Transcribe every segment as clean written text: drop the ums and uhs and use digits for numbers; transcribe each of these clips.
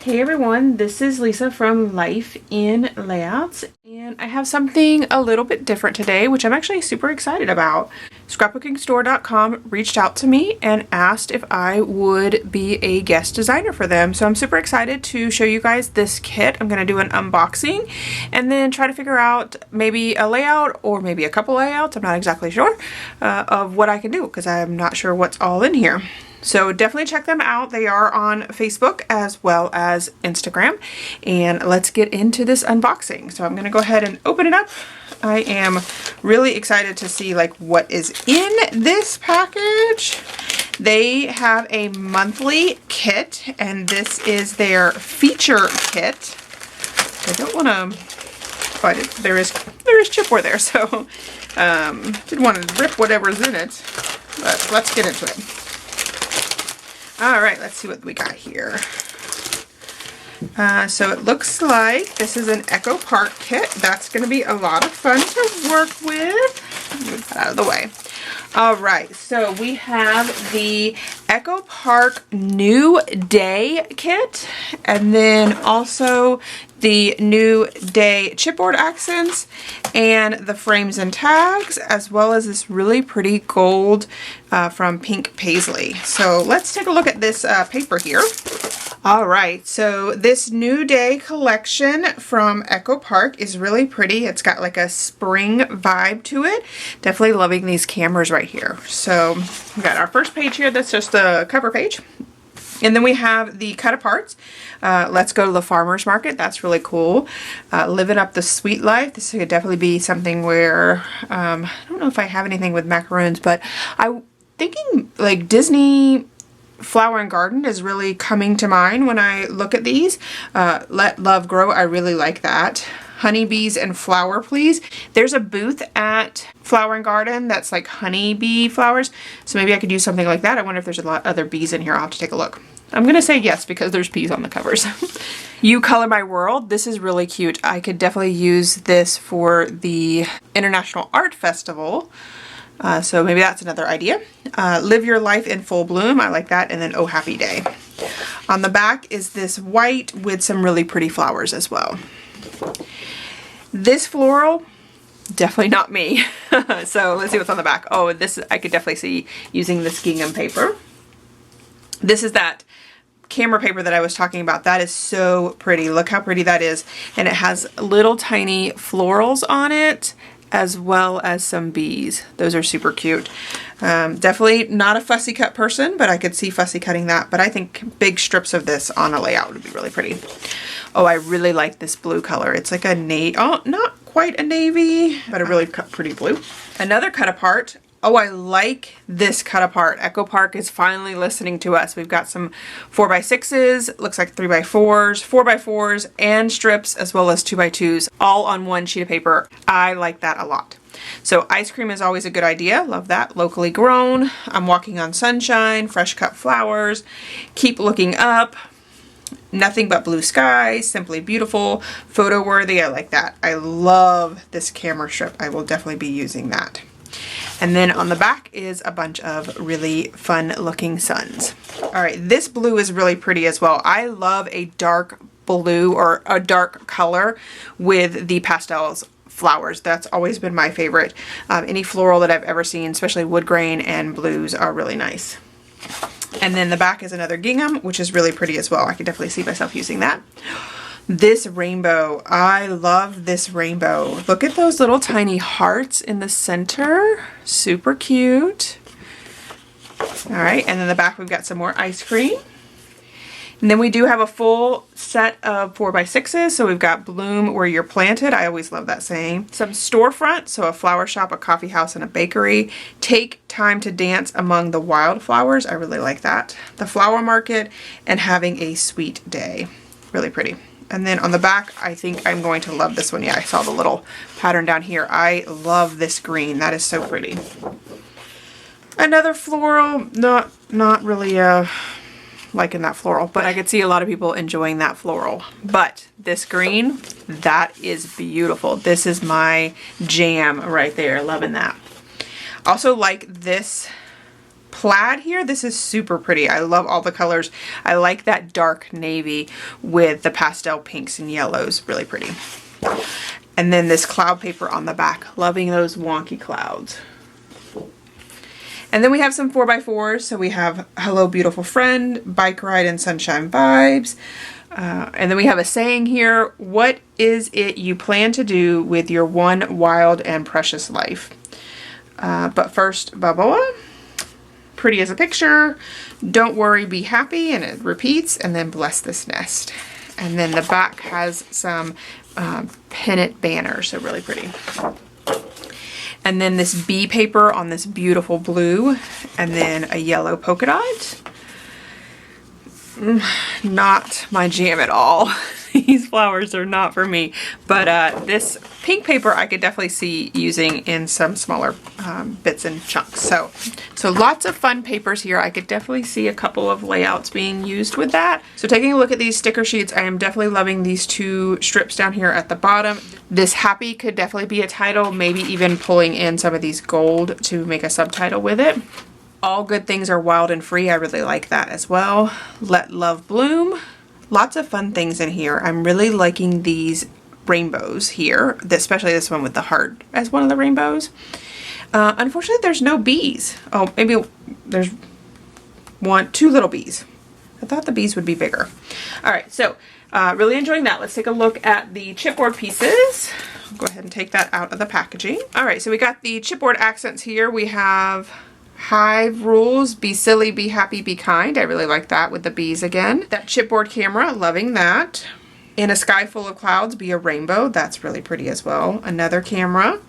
Hey everyone, this is Lisa from Life in Layouts, and I have something a little bit different today, which I'm actually super excited about. Scrapbookingstore.com reached out to me and asked if I would be a guest designer for them. So I'm super excited to show you guys this kit. I'm going to do an unboxing and then try to figure out maybe a layout or maybe a couple layouts, I'm not exactly sure, of what I can do because I'm not sure what's all in here. So definitely check them out. They are on Facebook as well as Instagram. And let's get into this unboxing. So I'm going to go ahead and open it up. I am really excited to see like what is in this package. They have a monthly kit and this is their feature kit. I don't want to, but there is chipboard there, so didn't want to rip whatever's in it, but let's get into it. All right, let's see what we got here. So it looks like this is an Echo Park kit. That's going to be a lot of fun to work with. Move that out of the way. All right, so we have the Echo Park New Day kit, and then also the New Day chipboard accents and the frames and tags, as well as this really pretty gold from Pink Paisley. So let's take a look at this paper here. All right, so this New Day collection from Echo Park is really pretty. It's got like a spring vibe to it. Definitely loving these cameras right here. So we got our first page here. That's just the cover page. And then we have the cut aparts. Let's go to the farmer's market. That's really cool. Living up the sweet life. This could definitely be something where, I don't know if I have anything with macaroons, but I'm thinking like Disney Flower and Garden is really coming to mind when I look at these. Let Love Grow, I really like that. Honeybees and Flower Please. There's a booth at Flower and Garden that's like honeybee flowers, so maybe I could use something like that. I wonder if there's a lot of other bees in here. I'll have to take a look. I'm gonna say yes because there's bees on the covers. You Color My World. This is really cute. I could definitely use this for the International Art Festival. So maybe that's another idea. Live Your Life in Full Bloom. I like that. And then Oh Happy Day. On the back is this white with some really pretty flowers as well. This floral, definitely not me. So let's see what's on the back. Oh, this I could definitely see using this gingham paper. This is that camera paper that I was talking about. That is so pretty. Look how pretty that is. And it has little tiny florals on it, as well as some bees. Those are super cute. Definitely not a fussy cut person, but I could see fussy cutting that. But I think big strips of this on a layout would be really pretty. Oh, I really like this blue color. It's like a navy, oh, not quite a navy, but a really pretty blue. Another cut apart. Oh, I like this cut apart. Echo Park is finally listening to us. We've got some 4x6s, looks like 3x4s, 4x4s, and strips, as well as 2x2s, all on one sheet of paper. I like that a lot. So ice cream is always a good idea. Love that. Locally grown. I'm Walking on Sunshine, fresh cut flowers, Keep Looking Up, Nothing But Blue Skies, Simply Beautiful, Photo Worthy. I like that. I love this camera strip. I will definitely be using that. And then on the back is a bunch of really fun looking suns. All right, this blue is really pretty as well. I love a dark blue or a dark color with the pastels flowers. That's always been my favorite. Any floral that I've ever seen, especially wood grain and blues, are really nice. And then the back is another gingham, which is really pretty as well. I could definitely see myself using that. This rainbow, I love this rainbow. Look at those little tiny hearts in the center. Super cute. All right, and then the back we've got some more ice cream. And then we do have a full set of 4x6s. So we've got Bloom Where You're Planted. I always love that saying. Some storefront, so a flower shop, a coffee house, and a bakery. Take Time to Dance Among the Wildflowers. I really like that. The flower market and Having a Sweet Day. Really pretty. And then on the back, I think I'm going to love this one. Yeah, I saw the little pattern down here. I love this green. That is so pretty. Another floral. Not really liking that floral, but I could see a lot of people enjoying that floral. But this green, that is beautiful. This is my jam right there. Loving that. Also like this plaid here. This is super pretty. I love all the colors. I like that dark navy with the pastel pinks and yellows. Really pretty. And then this cloud paper on the back. Loving those wonky clouds. And then we have some 4x4s. So we have Hello Beautiful Friend, Bike Ride and Sunshine Vibes. And then we have a saying here, what is it you plan to do with your one wild and precious life? But first, Balboa, pretty as a picture, don't worry, be happy, and it repeats, and then bless this nest. And then the back has some pennant banners, so really pretty. And then this bee paper on this beautiful blue, and then a yellow polka dot. Not my jam at all. These flowers are not for me, but this pink paper I could definitely see using in some smaller bits and chunks. So lots of fun papers here. I could definitely see a couple of layouts being used with that. So taking a look at these sticker sheets, I am definitely loving these two strips down here at the bottom. This happy could definitely be a title, maybe even pulling in some of these gold to make a subtitle with it. All good things are wild and free. I really like that as well. Let love bloom. Lots of fun things in here. I'm really liking these rainbows here, especially this one with the heart as one of the rainbows. Unfortunately, there's no bees. Oh, maybe there's two little bees. I thought the bees would be bigger. All right, so really enjoying that. Let's take a look at the chipboard pieces. I'll go ahead and take that out of the packaging. All right, so we got the chipboard accents here. We have Hive rules, be silly, be happy, be kind. I really like that with the bees again. That chipboard camera, loving that. In a sky full of clouds, be a rainbow. That's really pretty as well. Another camera.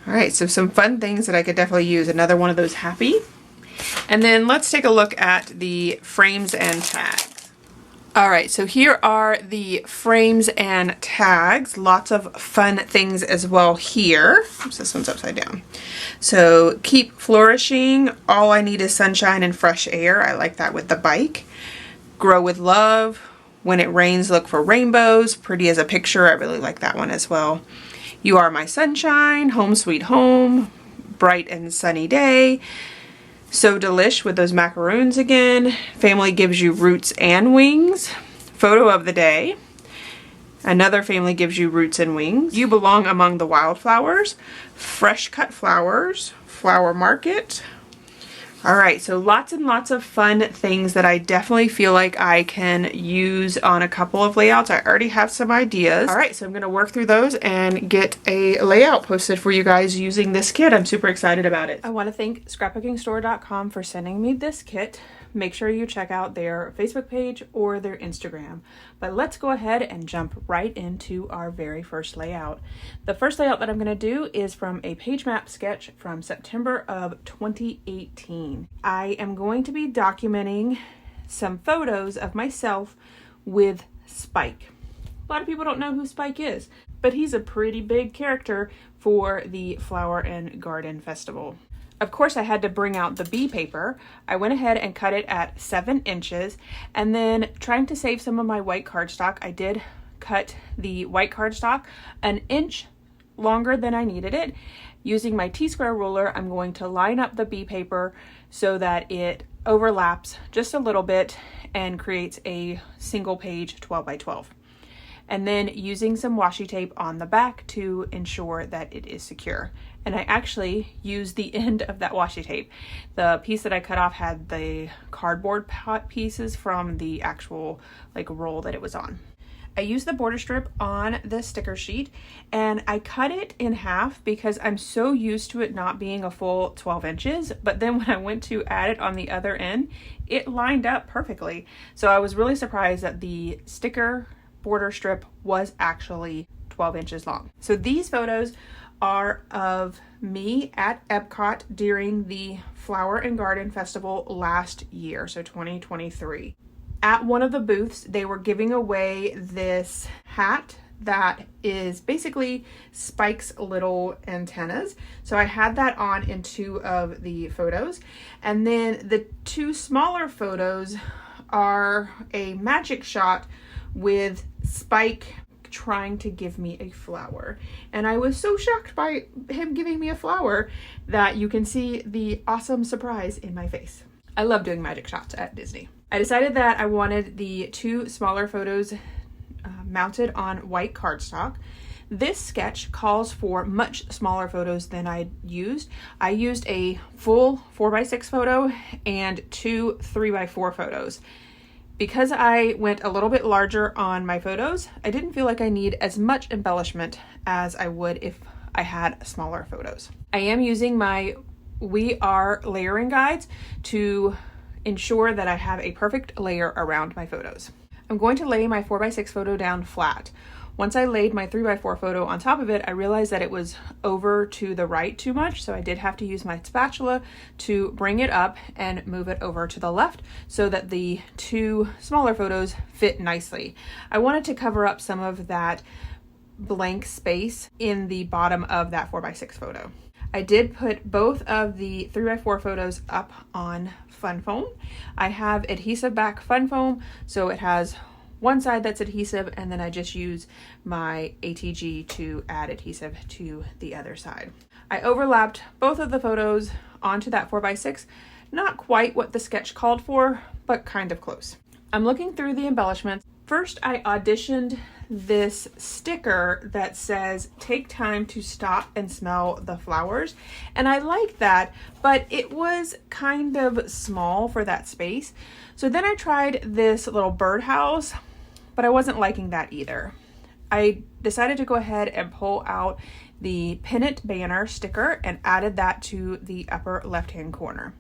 All right, so some fun things that I could definitely use. Another one of those happy. And then let's take a look at the frames and tags. All right, so here are the frames and tags. Lots of fun things as well here. Oops, this one's upside down. So keep flourishing. All I need is sunshine and fresh air. I like that with the bike. Grow with love. When it rains, look for rainbows. Pretty as a picture. I really like that one as well. You are my sunshine. Home sweet home. Bright and sunny day. So delish with those macaroons again. Family gives you roots and wings. Photo of the day. Another family gives you roots and wings. You belong among the wildflowers. Fresh cut flowers. Flower market. All right, so lots and lots of fun things that I definitely feel like I can use on a couple of layouts. I already have some ideas. All right, so I'm gonna work through those and get a layout posted for you guys using this kit. I'm super excited about it. I wanna thank scrapbookingstore.com for sending me this kit. Make sure you check out their Facebook page or their Instagram. But let's go ahead and jump right into our very first layout. The first layout that I'm going to do is from a page map sketch from September of 2018. I am going to be documenting some photos of myself with Spike. A lot of people don't know who Spike is, but he's a pretty big character for the Flower and Garden Festival. Of course, I had to bring out the bee paper. I went ahead and cut it at 7 inches, and then trying to save some of my white cardstock, I did cut the white cardstock an inch longer than I needed it. Using my T-square ruler, I'm going to line up the bee paper so that it overlaps just a little bit and creates a single page 12 by 12. And then using some washi tape on the back to ensure that it is secure. And I actually used the end of that washi tape. The piece that I cut off had the cardboard pieces from the actual roll that it was on. I used the border strip on the sticker sheet and I cut it in half because I'm so used to it not being a full 12 inches. But then when I went to add it on the other end, it lined up perfectly. So I was really surprised that the sticker border strip was actually 12 inches long. So these photos are of me at Epcot during the Flower and Garden Festival last year, so 2023. At one of the booths, they were giving away this hat that is basically Spike's little antennas. So I had that on in 2 of the photos. And then the 2 smaller photos are a magic shot with Spike trying to give me a flower. And I was so shocked by him giving me a flower that you can see the awesome surprise in my face. I love doing magic shots at Disney. I decided that I wanted the 2 smaller photos mounted on white cardstock. This sketch calls for much smaller photos than I used. I used a full 4x6 photo and 2 3x4 photos. Because I went a little bit larger on my photos, I didn't feel like I need as much embellishment as I would if I had smaller photos. I am using my We Are layering guides to ensure that I have a perfect layer around my photos. I'm going to lay my 4x6 photo down flat. Once I laid my 3x4 photo on top of it, I realized that it was over to the right too much, so I did have to use my spatula to bring it up and move it over to the left so that the 2 smaller photos fit nicely. I wanted to cover up some of that blank space in the bottom of that 4x6 photo. I did put both of the 3x4 photos up on fun foam. I have adhesive back fun foam, so it has one side that's adhesive, and then I just use my ATG to add adhesive to the other side. I overlapped both of the photos onto that 4x6, not quite what the sketch called for, but kind of close. I'm looking through the embellishments. First, I auditioned this sticker that says, "Take time to stop and smell the flowers." And I like that, but it was kind of small for that space. So then I tried this little birdhouse, but I wasn't liking that either. I decided to go ahead and pull out the pennant banner sticker and added that to the upper left-hand corner.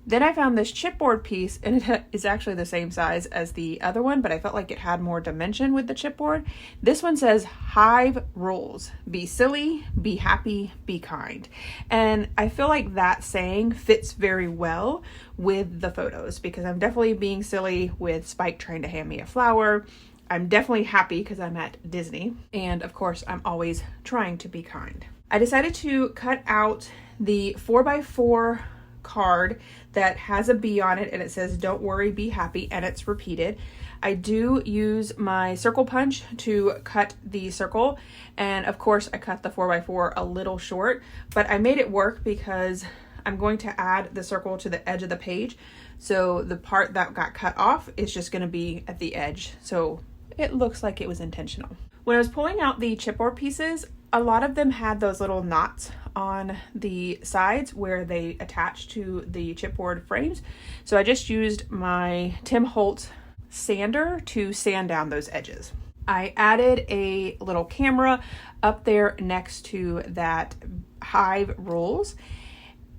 Then I found this chipboard piece, and it is actually the same size as the other one, but I felt like it had more dimension with the chipboard. This one says Hive Rules: be silly, be happy, be kind. And I feel like that saying fits very well with the photos, because I'm definitely being silly with Spike trying to hand me a flower. I'm definitely happy because I'm at Disney. And of course, I'm always trying to be kind. I decided to cut out the 4x4 card that has a bee on it, and it says "Don't worry, be happy," and it's repeated. I do use my circle punch to cut the circle, and of course I cut the 4x4 a little short, but I made it work because I'm going to add the circle to the edge of the page, so the part that got cut off is just going to be at the edge, so it looks like it was intentional. When I was pulling out the chipboard pieces, a lot of them had those little knots on the sides where they attach to the chipboard frames. So I just used my Tim Holtz sander to sand down those edges. I added a little camera up there next to that Hive Rules,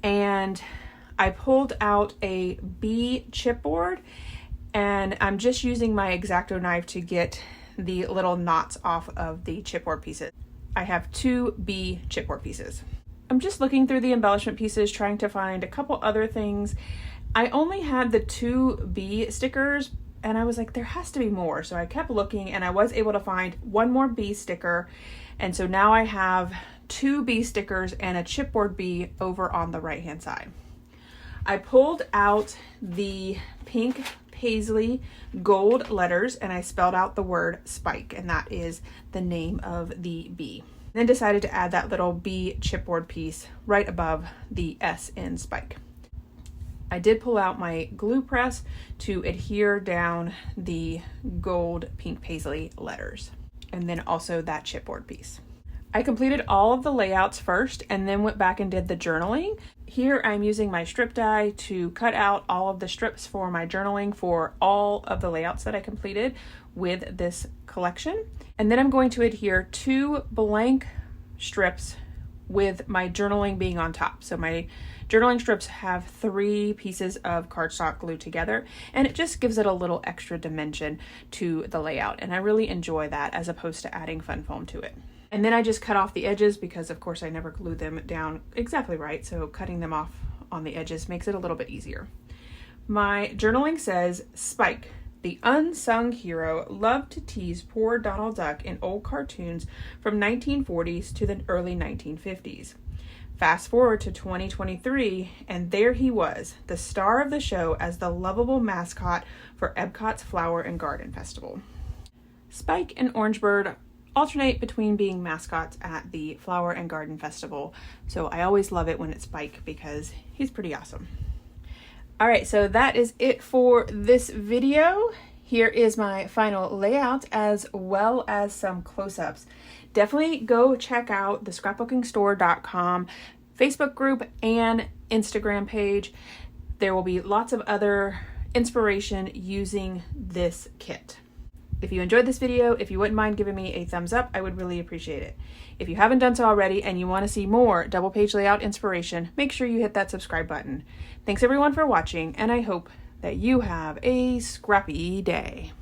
and I pulled out a bee chipboard, and I'm just using my X-ACTO knife to get the little knots off of the chipboard pieces. I have 2 bee chipboard pieces. I'm just looking through the embellishment pieces, trying to find a couple other things. I only had the 2 bee stickers, and I was like, there has to be more. So I kept looking, and I was able to find one more bee sticker. And so now I have 2 bee stickers and a chipboard bee over on the right-hand side. I pulled out the pink paisley gold letters, and I spelled out the word Spike, and that is the name of the bee. Then decided to add that little bee chipboard piece right above the S in Spike. I did pull out my glue press to adhere down the gold pink paisley letters, and then also that chipboard piece. I completed all of the layouts first and then went back and did the journaling. Here I'm using my strip die to cut out all of the strips for my journaling for all of the layouts that I completed with this collection. And then I'm going to adhere 2 blank strips with my journaling being on top. So my journaling strips have 3 pieces of cardstock glued together, and it just gives it a little extra dimension to the layout. And I really enjoy that as opposed to adding fun foam to it. And then I just cut off the edges because of course I never glue them down exactly right, so cutting them off on the edges makes it a little bit easier. My journaling says, Spike, the unsung hero, loved to tease poor Donald Duck in old cartoons from 1940s to the early 1950s. Fast forward to 2023, and there he was, the star of the show as the lovable mascot for Epcot's Flower and Garden Festival. Spike and Orangebird alternate between being mascots at the Flower and Garden Festival. So I always love it when it's Spike because he's pretty awesome. All right, so that is it for this video. Here is my final layout as well as some close-ups. Definitely go check out the scrapbookingstore.com Facebook group and Instagram page. There will be lots of other inspiration using this kit. If you enjoyed this video, if you wouldn't mind giving me a thumbs up, I would really appreciate it. If you haven't done so already and you want to see more double page layout inspiration, make sure you hit that subscribe button. Thanks everyone for watching, and I hope that you have a scrappy day.